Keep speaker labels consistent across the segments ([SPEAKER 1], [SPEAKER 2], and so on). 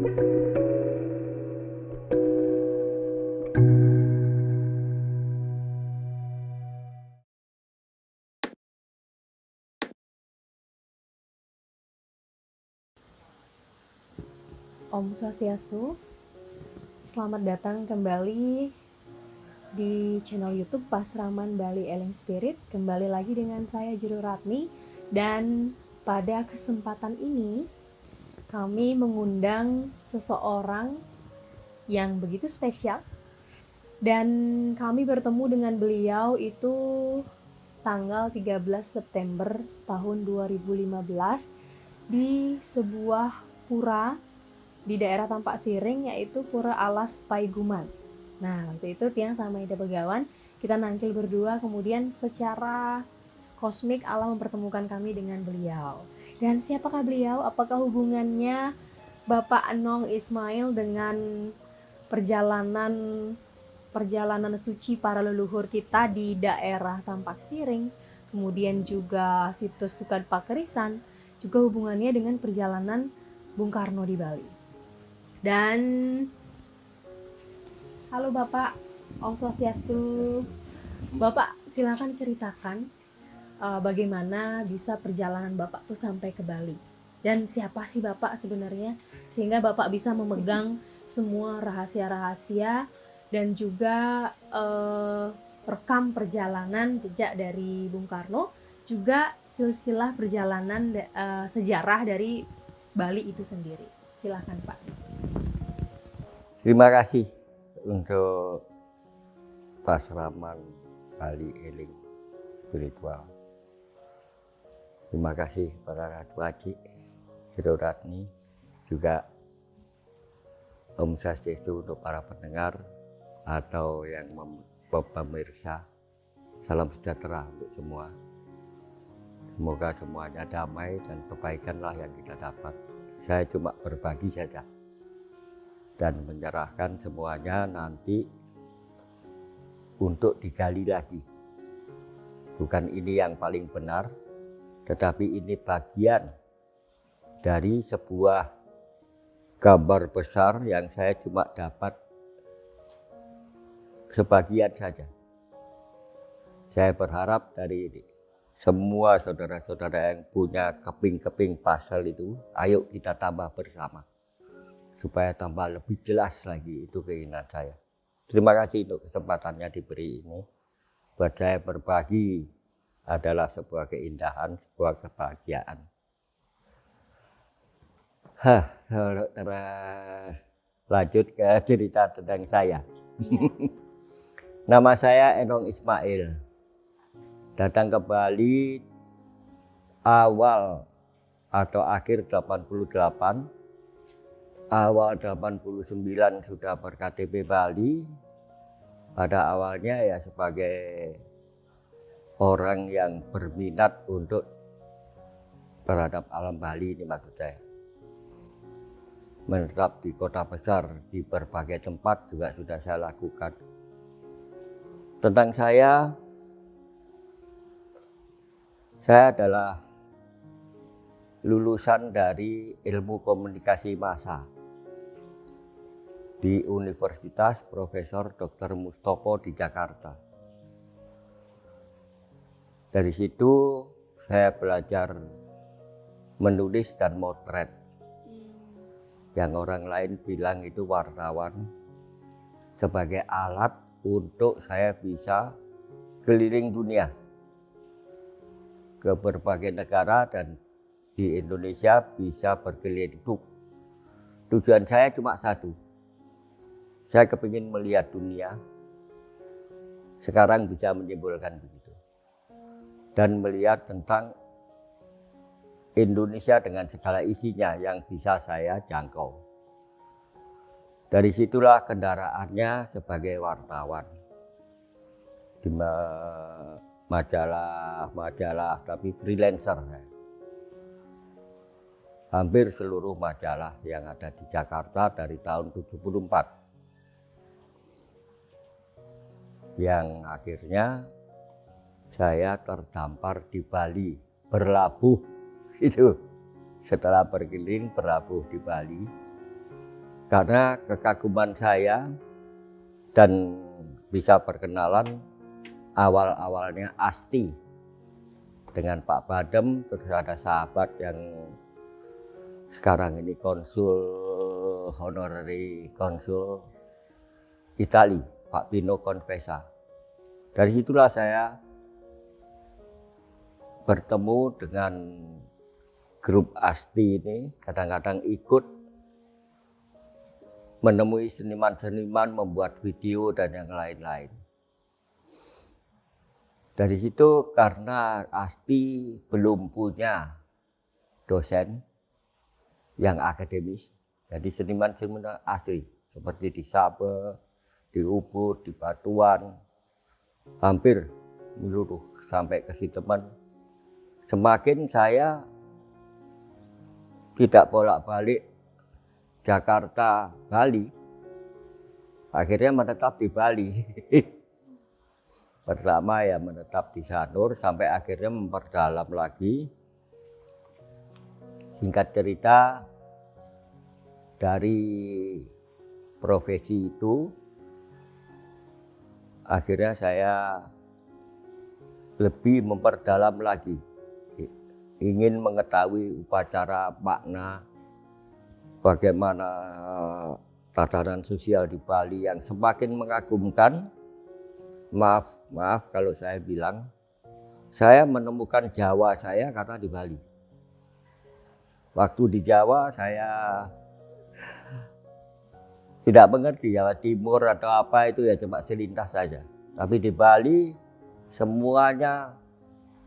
[SPEAKER 1] Om Swastiastu, selamat datang kembali di channel YouTube Pasraman Bali Eling Spirit. Kembali lagi dengan saya Jero Ratni, dan pada kesempatan ini kami mengundang seseorang yang begitu spesial, dan kami bertemu dengan beliau itu tanggal 13 September tahun 2015 di sebuah pura di daerah Tampak Siring, yaitu Pura Alas Paiguman. Nah, waktu itu Tiang sama Ida Begawan, kita nangkil berdua, kemudian secara kosmik Allah mempertemukan kami dengan beliau. Dan siapakah beliau? Apakah hubungannya Bapak Enong Ismail dengan perjalanan suci para leluhur kita di daerah Tampak Siring, kemudian juga situs Tukan Pakerisan, juga hubungannya dengan perjalanan Bung Karno di Bali. Dan halo Bapak, Om Swastiastu. Bapak silakan ceritakan bagaimana bisa perjalanan Bapak tuh sampai ke Bali. Dan siapa sih Bapak sebenarnya, sehingga Bapak bisa memegang semua rahasia-rahasia dan juga rekam perjalanan jejak dari Bung Karno, juga silsilah perjalanan sejarah dari Bali itu sendiri. Silakan Pak.
[SPEAKER 2] Terima kasih untuk Pasraman Bali Eling Spiritual. Terima kasih para Ratu Aji, Jero Ratni, juga Om Swastiastu untuk para pendengar atau yang pemirsa. Salam sejahtera untuk semua. Semoga semuanya damai dan kebaikanlah yang kita dapat. Saya cuma berbagi saja dan menyerahkan semuanya nanti untuk digali lagi. Bukan ini yang paling benar, tetapi ini bagian dari sebuah gambar besar yang saya cuma dapat sebagian saja. Saya berharap dari semua saudara-saudara yang punya keping-keping pasal itu, ayo kita tambah bersama, supaya tambah lebih jelas lagi. Itu keinginan saya. Terima kasih untuk kesempatannya diberi ini. Buat saya berbagi adalah sebuah keindahan, sebuah kebahagiaan. Lanjut ke cerita tentang saya. Nama saya Enong Ismail. Datang ke Bali awal atau akhir 88. Awal 89 sudah ber-KTP Bali. Pada awalnya ya sebagai orang yang berminat untuk terhadap alam Bali, ini maksud saya. Menetap di kota besar, di berbagai tempat juga sudah saya lakukan. Tentang saya adalah lulusan dari ilmu komunikasi massa di Universitas Profesor Dr. Mustopo di Jakarta. Dari situ saya belajar menulis dan motret. Yang orang lain bilang itu wartawan, sebagai alat untuk saya bisa keliling dunia ke berbagai negara, dan di Indonesia bisa berkeliling. Tujuan saya cuma satu. Saya kepingin melihat dunia. Sekarang bisa menyimpulkan begitu. Dan melihat tentang Indonesia dengan segala isinya yang bisa saya jangkau. Dari situlah kendaraannya sebagai wartawan. Di majalah tapi freelancer. Hampir seluruh majalah yang ada di Jakarta dari tahun 74. Yang akhirnya saya terdampar di Bali, berlabuh itu. Setelah berkeliling berlabuh di Bali. karena kekaguman saya dan bisa perkenalan awal-awalnya Asti dengan Pak Badem, terus ada sahabat yang sekarang ini konsul honorary konsul Itali, Pak Pino Confessa. Dari situlah saya bertemu dengan grup Asti ini, kadang-kadang ikut menemui seniman-seniman membuat video dan yang lain-lain. Dari situ karena Asti belum punya dosen yang akademis, jadi seniman-seniman asli seperti di Sabah, di Ubud, di Batuan, hampir menyeluruh sampai ke Sidemen. Semakin saya tidak bolak-balik Jakarta, Bali, akhirnya menetap di Bali. Pertama ya menetap di Sanur sampai akhirnya memperdalam lagi. Singkat cerita, dari profesi itu akhirnya saya lebih memperdalam lagi, ingin mengetahui upacara makna, bagaimana tatanan sosial di Bali yang semakin mengagumkan. Maaf kalau saya bilang, saya menemukan Jawa saya karena di Bali. Waktu di Jawa saya tidak mengerti Jawa Timur atau apa itu, ya cuma selintas saja. Tapi di Bali semuanya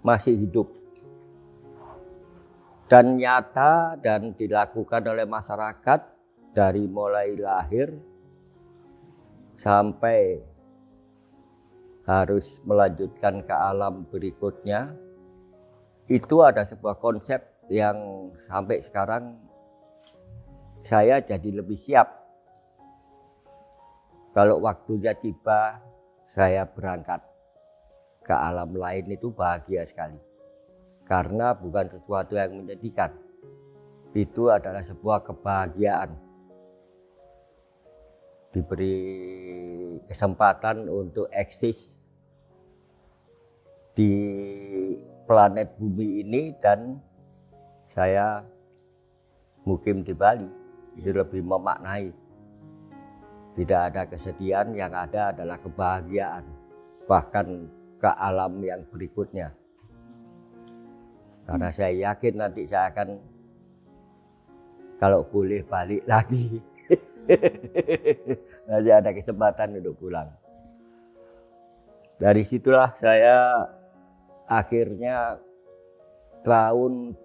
[SPEAKER 2] masih hidup dan nyata dan dilakukan oleh masyarakat dari mulai lahir sampai harus melanjutkan ke alam berikutnya. Itu ada sebuah konsep yang sampai sekarang saya jadi lebih siap. Kalau waktunya tiba, saya berangkat ke alam lain itu bahagia sekali. Karena bukan sesuatu yang menyedihkan. Itu adalah sebuah kebahagiaan. Diberi kesempatan untuk eksis di planet bumi ini dan saya mukim di Bali. Itu lebih memaknai. Tidak ada kesedihan, yang ada adalah kebahagiaan. Bahkan ke alam yang berikutnya. Karena saya yakin nanti saya akan, kalau boleh balik lagi. Nanti ada kesempatan untuk pulang. Dari situlah saya akhirnya tahun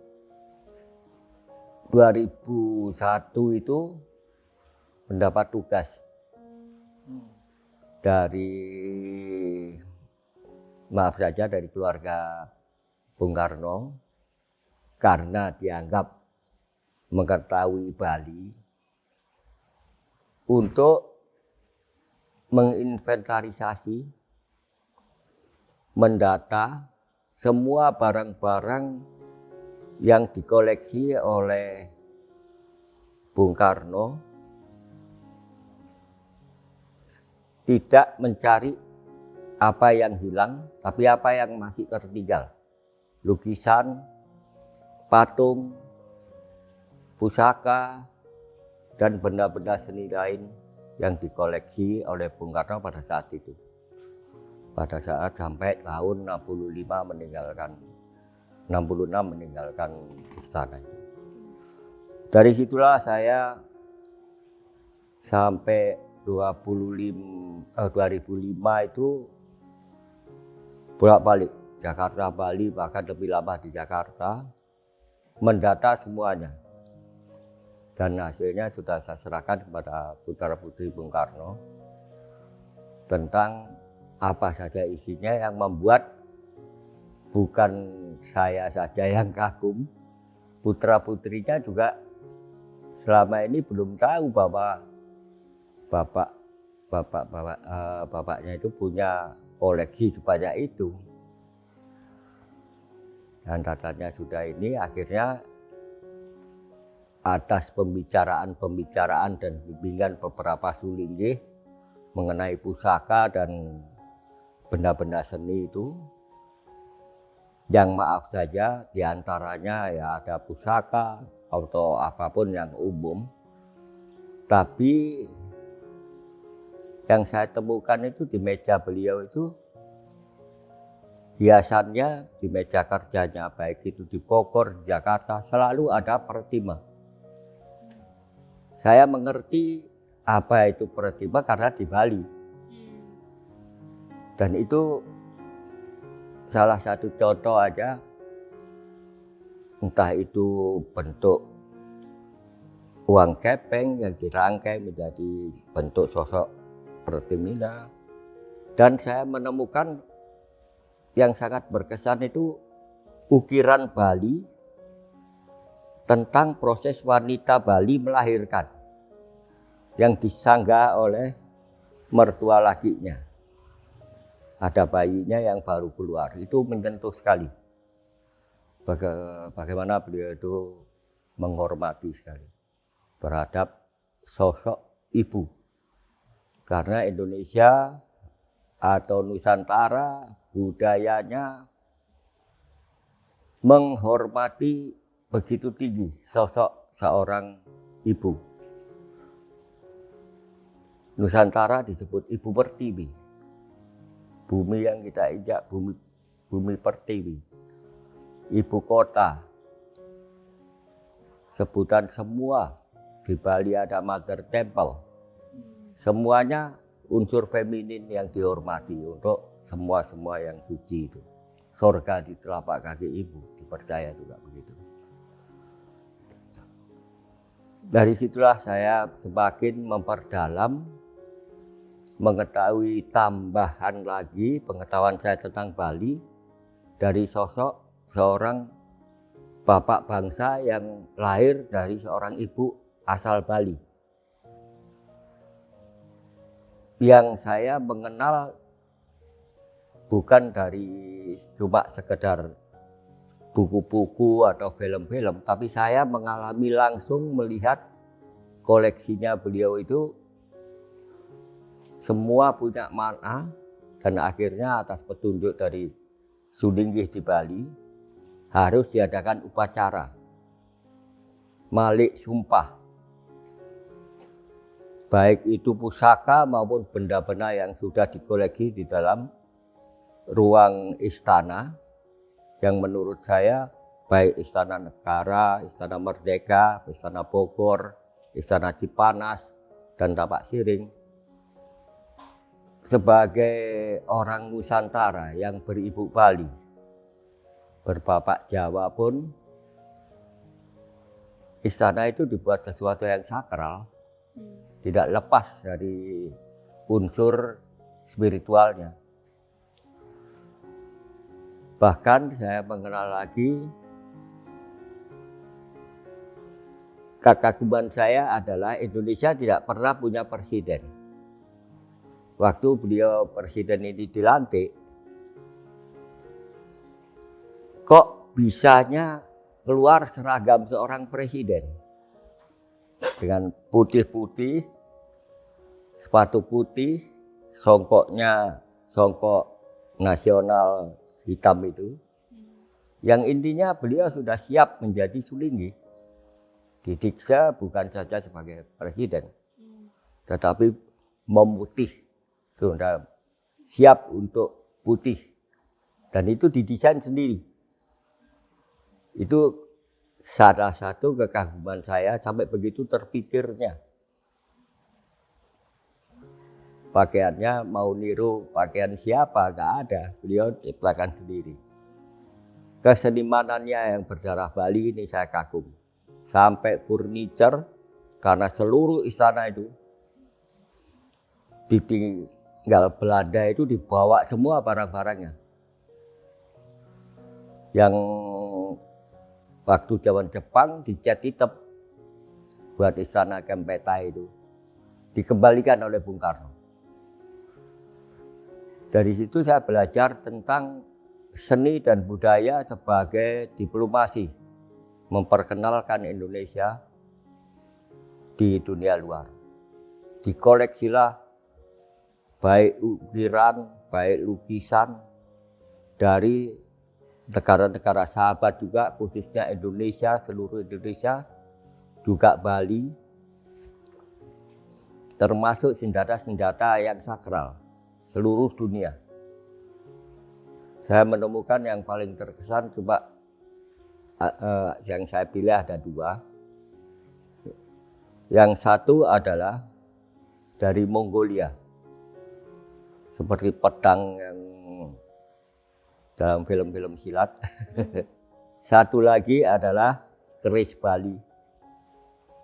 [SPEAKER 2] 2001 itu mendapat tugas dari, maaf saja, dari keluarga Bung Karno, karena dianggap mengetahui Bali, untuk menginventarisasi, mendata semua barang-barang yang dikoleksi oleh Bung Karno, tidak mencari apa yang hilang, tapi apa yang masih tertinggal. Lukisan, patung, pusaka, dan benda-benda seni lain yang dikoleksi oleh Bung Karno pada saat itu. Pada saat sampai tahun 66 meninggalkan istana. Dari situlah saya sampai 2005 itu bolak-balik Jakarta, Bali, bahkan lebih lama di Jakarta, mendata semuanya. Dan hasilnya sudah saya serahkan kepada putra-putri Bung Karno tentang apa saja isinya, yang membuat bukan saya saja yang kagum, putra-putrinya juga selama ini belum tahu bahwa bapaknya itu punya koleksi sebanyak itu. Dan datanya sudah ini, akhirnya atas pembicaraan-pembicaraan dan bimbingan beberapa sulinggih mengenai pusaka dan benda-benda seni itu. Yang maaf saja diantaranya ya ada pusaka atau apapun yang umum. Tapi yang saya temukan itu di meja beliau itu hiasannya di meja kerjanya, baik itu di Bogor, di Jakarta, selalu ada pertima. Saya mengerti apa itu pertima karena di Bali. Dan itu salah satu contoh aja, entah itu bentuk uang kepeng yang dirangkai menjadi bentuk sosok Pertimina. Dan saya menemukan yang sangat berkesan itu ukiran Bali tentang proses wanita Bali melahirkan yang disanggah oleh mertua lakinya. Ada bayinya yang baru keluar, itu menyentuh sekali. Bagaimana beliau itu menghormati sekali terhadap sosok ibu. Karena Indonesia atau Nusantara budayanya menghormati begitu tinggi sosok seorang ibu. Nusantara disebut ibu pertiwi. Bumi yang kita injak, bumi pertiwi. Ibu kota. Sebutan semua. Di Bali ada Mother Temple. Semuanya unsur feminin yang dihormati untuk semua yang suci itu. Surga di telapak kaki ibu, dipercaya juga begitu. Dari situlah saya semakin memperdalam, mengetahui tambahan lagi pengetahuan saya tentang Bali dari sosok seorang bapak bangsa yang lahir dari seorang ibu asal Bali. Yang saya mengenal bukan dari cuma sekedar buku-buku atau film-film, tapi saya mengalami langsung melihat koleksinya beliau itu semua punya makna, dan akhirnya atas petunjuk dari Sulinggih di Bali harus diadakan upacara malik sumpah. Baik itu pusaka maupun benda-benda yang sudah dikoleksi di dalam ruang istana, yang menurut saya baik Istana Negara, Istana Merdeka, Istana Bogor, Istana Cipanas, dan Tapak Siring. Sebagai orang Nusantara yang beribu Bali, berbapak Jawa pun, istana itu dibuat sesuatu yang sakral, tidak lepas dari unsur spiritualnya. Bahkan saya mengenal lagi kekaguman saya adalah Indonesia tidak pernah punya presiden. Waktu beliau presiden ini dilantik, kok bisanya keluar seragam seorang presiden dengan putih-putih, sepatu putih, songkoknya songkok nasional hitam itu, yang intinya beliau sudah siap menjadi Sulinggih. Didiksa bukan saja sebagai presiden, tetapi memutih, sudah siap untuk putih, dan itu didesain sendiri. Itu salah satu kekaguman saya, sampai begitu terpikirnya. Pakaiannya mau niru pakaian siapa, nggak ada. Beliau ciptakan sendiri. Kesenimanannya yang berdarah Bali ini saya kagum. Sampai furniture, karena seluruh istana itu ditinggal Belanda itu dibawa semua barang-barangnya. Yang waktu zaman Jepang dicat hitam buat istana Kempeta itu dikembalikan oleh Bung Karno. Dari situ saya belajar tentang seni dan budaya sebagai diplomasi, memperkenalkan Indonesia di dunia luar. Dikoleksilah baik ukiran, baik lukisan dari negara-negara sahabat juga, khususnya Indonesia, seluruh Indonesia, juga Bali, termasuk senjata-senjata yang sakral seluruh dunia. Saya menemukan yang paling terkesan coba yang saya pilih ada 2. Yang satu adalah dari Mongolia, seperti pedang yang dalam film-film silat. Satu lagi adalah keris Bali.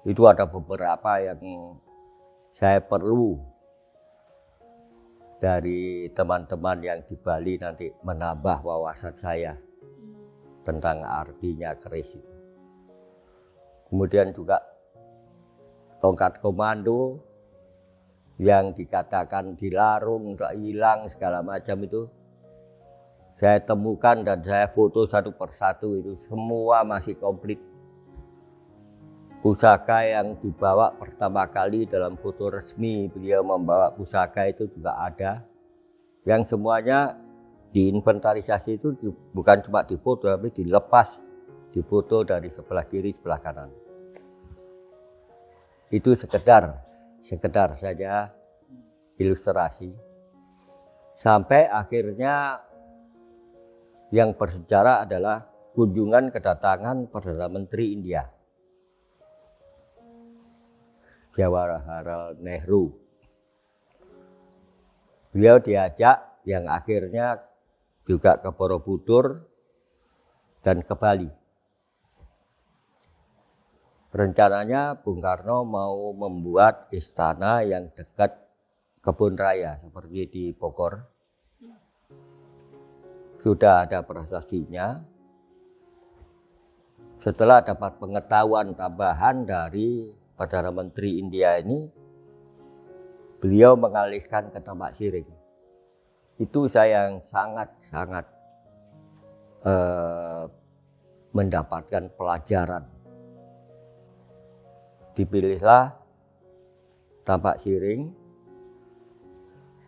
[SPEAKER 2] Itu ada beberapa yang saya perlu dari teman-teman yang di Bali nanti menambah wawasan saya tentang artinya keris itu. Kemudian juga tongkat komando yang dikatakan dilarung, hilang segala macam itu saya temukan dan saya foto satu persatu, itu semua masih komplit. Pusaka yang dibawa pertama kali dalam foto resmi beliau membawa pusaka itu juga ada, yang semuanya diinventarisasi itu bukan cuma difoto tapi dilepas, difoto dari sebelah kiri sebelah kanan. Itu sekedar saja ilustrasi. Sampai akhirnya yang bersejarah adalah kunjungan kedatangan Perdana Menteri India, Jawaharlal Nehru. Beliau diajak yang akhirnya juga ke Borobudur dan ke Bali. Rencananya Bung Karno mau membuat istana yang dekat kebun raya seperti di Bogor. Sudah ada prasastinya. Setelah dapat pengetahuan tambahan dari Perdana Menteri India ini, beliau mengalihkan ke Tambak Siring. Itu saya yang sangat mendapatkan pelajaran. Dipilihlah Tambak Siring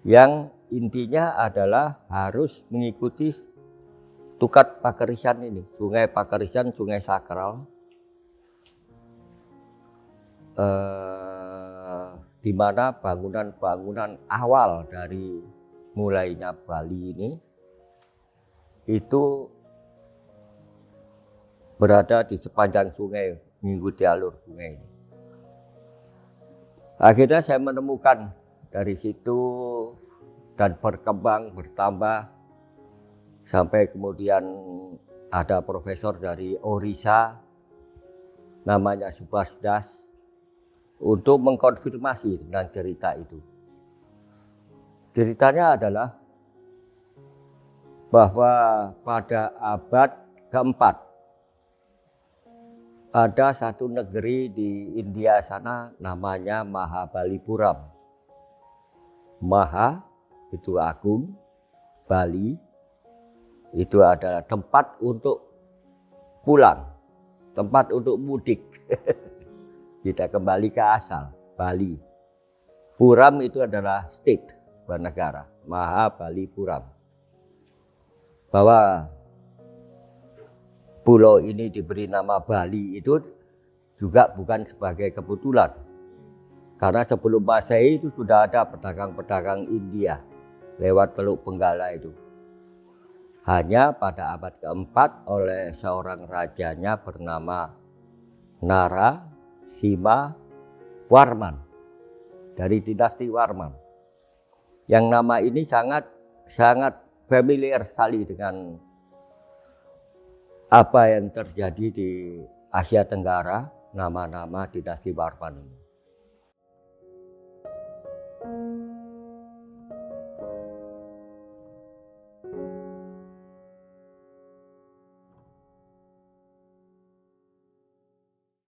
[SPEAKER 2] yang intinya adalah harus mengikuti Tukat Pakerisan ini, Sungai Pakerisan, sungai sakral, di mana bangunan-bangunan awal dari mulainya Bali ini itu berada di sepanjang sungai, mengikuti alur sungai ini. Akhirnya saya menemukan dari situ dan berkembang, bertambah, sampai kemudian ada profesor dari Orissa, namanya Subhas Das, untuk mengkonfirmasi tentang cerita itu. Ceritanya adalah bahwa pada abad keempat ada satu negeri di India sana namanya Mahabalipuram. Maha itu agung, Bali itu adalah tempat untuk pulang, tempat untuk mudik. Kita kembali ke asal, Bali. Puram itu adalah state, negara, Mahabalipuram. Bahwa pulau ini diberi nama Bali itu juga bukan sebagai kebetulan. Karena sebelum Masehi itu sudah ada pedagang-pedagang India lewat Teluk Benggala itu. Hanya pada abad keempat oleh seorang rajanya bernama Narasimha Warman dari dinasti Warman. Yang nama ini sangat familiar sekali dengan apa yang terjadi di Asia Tenggara, nama-nama dinasti Warman ini.